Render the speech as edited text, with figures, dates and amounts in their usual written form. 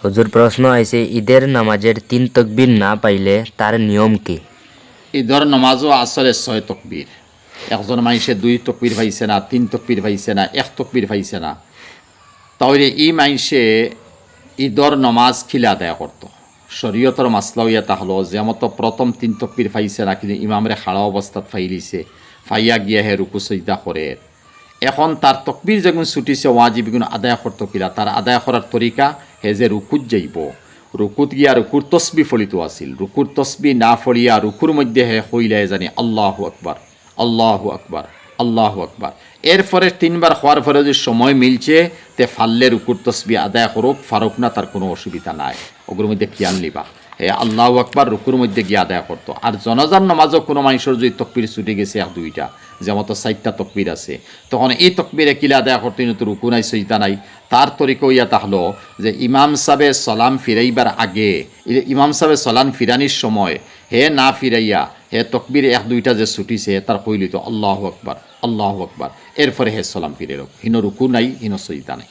হুজুর প্রশ্ন আইছে ঈদের নামাজের 3 তাকবীর না পাইলে তার নিয়ম কি? ঈদর নমাজও আসলে 6 তকবীর। একজন মানুষে 2 তকবীর পাইছে না, 3 তকবীর পাইছে না, 1 তকবীর পাইছে না, তাহলে এই মানুষে ঈদর নমাজ খিলে আদায় করতো। শরীয়তর মাসলা ইয়া হলো যেমতো প্রথম 3 তকবীর পাইছে না, কিন্তু ইমামরে খাড়া অবস্থাত ফাইলিছে, ফাইয়া গিয়া হে রুকু সজদা করে। এখন তার তকবীর যখন ছুটিছে ওয়াজিব গুণ আদায় করতো কিলা, তার আদায় করার তরিকা হে যে রুকুত যাইব, রুকুত গিয়া রুকুর তসবি ফলিত আছিল, রুকুর তসবি না ফলিয়া রুকুর মধ্যে হে হইলে জানি আল্লাহু আকবার, আল্লাহু আকবার, আল্লাহু আকবার। এরপরে 3 বার হওয়ার পরে যদি সময় মিলছে তে ফাললে রুকুর তসবি আদায় করুক, ফারুক না, তার কোনো অসুবিধা নাই। ওগুলোর মধ্যে খেয়াল নিবা হে আল্লাহু আকবার রুকুর মধ্যে গিয়ে আদায় করতো। আর জনাজার নামাজও কোনো মানুষের যদি তকবির ছুটে গেছে 1-2টা, যেমন 4টা তকবির আছে, তখন এই তকবিরে কিলা আদায় করতে কিন্তু রুকু নাই, সজদা নাই। তার তরিকা ইয়া হলো যে ইমাম সাহেবে সালাম ফিরাইবার আগে, ইমাম সাহেবে সালাম ফিরানির সময় হে না ফিরাইয়া হে তকবির 1-2টা যে ছুটিছে তার কইলিত আল্লাহু আকবার, আল্লাহু আকবার, এরপরে হে সালাম ফিরে রোক। হিনো রুকু নাই, হিনো সজদা নাই।